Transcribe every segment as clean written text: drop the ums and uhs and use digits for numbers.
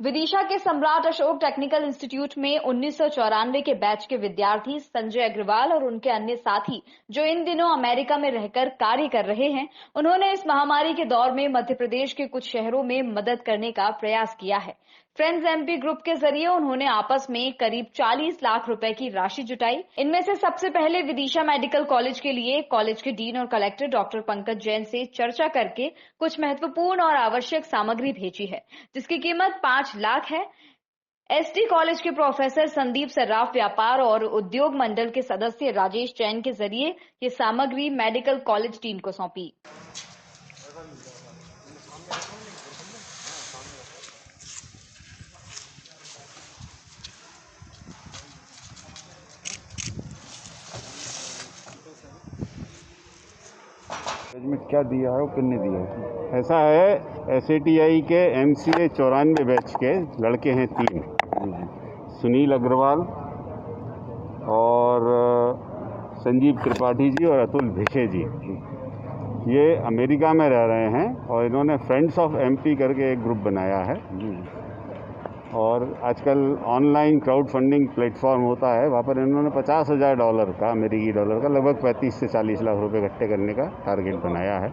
विदिशा के सम्राट Ashok technical institute में 1994 के बैच के विद्यार्थी संजय अग्रवाल और उनके अन्य साथी जो इन दिनों अमेरिका में रहकर कार्य कर रहे हैं, उन्होंने इस महामारी के दौर में मध्य प्रदेश के कुछ शहरों में मदद करने का प्रयास किया है। फ्रेंड्स एमपी ग्रुप के जरिए उन्होंने आपस में करीब 40 लाख रुपए की राशि जुटाई। इनमें से सबसे पहले विदिशा मेडिकल कॉलेज के लिए कॉलेज के डीन और कलेक्टर डॉक्टर पंकज जैन से चर्चा करके कुछ महत्वपूर्ण और आवश्यक सामग्री भेजी है, जिसकी कीमत 5 लाख है। एसडी कॉलेज के प्रोफेसर संदीप सर्राफ व्यापार और उद्योग मंडल के सदस्य राजेश जैन के जरिए ये सामग्री मेडिकल कॉलेज टीम को सौंपी। में क्या दिया है और कितने दिया है? ऐसा है, SATI के MCA 94 बैच के लड़के हैं 3, सुनील अग्रवाल और संजीव त्रिपाठी जी और अतुल भिशे जी। ये अमेरिका में रह रहे हैं और इन्होंने फ्रेंड्स ऑफ MP करके एक ग्रुप बनाया है और आजकल ऑनलाइन क्राउड फंडिंग प्लेटफॉर्म होता है, वहाँ पर इन्होंने $50,000 का, अमेरिकी डॉलर का, लगभग 35 से 40 लाख रुपए इकट्ठे करने का टारगेट बनाया है।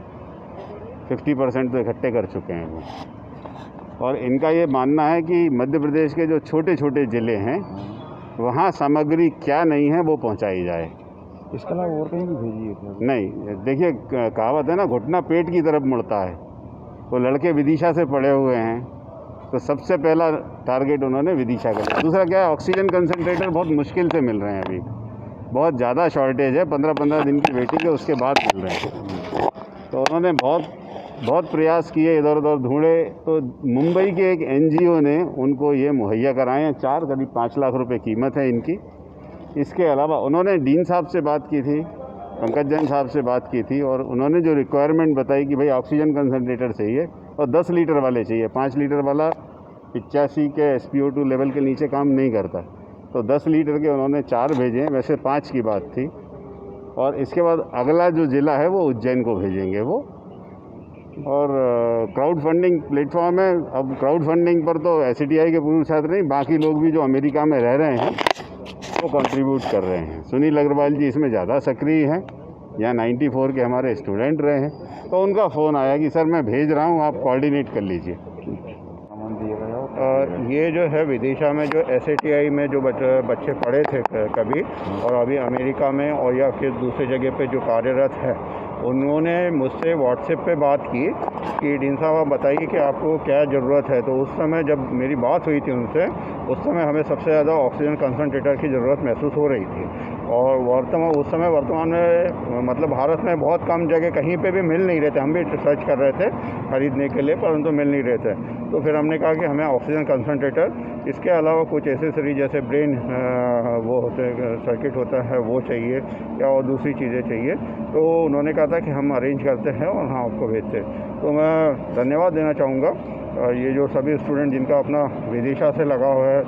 50% तो इकट्ठे कर चुके हैं वो। और इनका ये मानना है कि मध्य प्रदेश के जो छोटे छोटे ज़िले हैं वहाँ सामग्री क्या नहीं है वो पहुँचाई जाए। इसके अलावा और कहीं भी भेजी है? नहीं, देखिए कहावत है ना, घुटना पेट की तरफ मुड़ता है। वो लड़के विदिशा से पढ़े हुए हैं तो सबसे पहला टारगेट उन्होंने विदिशा का। दूसरा क्या है, ऑक्सीजन कंसंट्रेटर बहुत मुश्किल से मिल रहे हैं, अभी बहुत ज़्यादा शॉर्टेज है, 15-15 दिन की वेटिंग है, उसके बाद मिल रहे हैं। तो उन्होंने बहुत प्रयास किए, इधर उधर ढूंढे, तो मुंबई के एक NGO ने उनको ये मुहैया कराए हैं। करीब 5 लाख रुपए कीमत है इनकी। इसके अलावा उन्होंने डीन साहब से बात की थी, पंकज जैन साहब से बात की थी और उन्होंने जो रिक्वायरमेंट बताई कि भाई ऑक्सीजन कंसंट्रेटर चाहिए और 10 लीटर वाले चाहिए। 5 लीटर वाला 85 के SpO2 लेवल के नीचे काम नहीं करता, तो 10 लीटर के उन्होंने 4 भेजे हैं। वैसे 5 की बात थी। और इसके बाद अगला जो ज़िला है वो उज्जैन को भेजेंगे वो। और क्राउड फंडिंग प्लेटफॉर्म है। अब क्राउड फंडिंग पर तो SATI के पूर्व छात्र नहीं, बाकी लोग भी जो अमेरिका में रह रहे हैं वो कंट्रीब्यूट कर रहे हैं। सुनील अग्रवाल जी इसमें ज़्यादा सक्रिय हैं, यहाँ 94 के हमारे स्टूडेंट रहे हैं, तो उनका फ़ोन आया कि सर मैं भेज रहा हूँ, आप कोऑर्डिनेट कर लीजिए। ये जो है विदिशा में जो SATI में जो बच्चे पढ़े थे कभी और अभी अमेरिका में और या फिर दूसरी जगह पे जो कार्यरत है, उन्होंने मुझसे व्हाट्सएप पे बात की कि डीन साहब आप बताइए कि आपको क्या ज़रूरत है। तो उस समय जब मेरी बात हुई थी उनसे, उस समय हमें सबसे ज़्यादा ऑक्सीजन कंसंट्रेटर की ज़रूरत महसूस हो रही थी और वर्तमान में मतलब भारत में बहुत कम जगह कहीं पे भी मिल नहीं रहे थे। हम भी सर्च कर रहे थे ख़रीदने के लिए, परंतु मिल नहीं रहे थे। तो फिर हमने कहा कि हमें ऑक्सीजन कंसंट्रेटर, इसके अलावा कुछ एसेसरी जैसे ब्रेन वो होते सर्किट होता है वो चाहिए या और दूसरी चीज़ें चाहिए। तो उन्होंने कहा था कि हम अरेंज करते हैं और हाँ आपको भेजते हैं। तो मैं धन्यवाद देना चाहूँगा ये जो सभी स्टूडेंट जिनका अपना विदिशा से लगाव है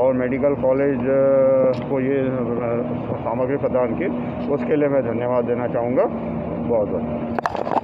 और मेडिकल कॉलेज को ये सामग्री प्रदान की, उसके लिए मैं धन्यवाद देना चाहूँगा। बहुत बहुत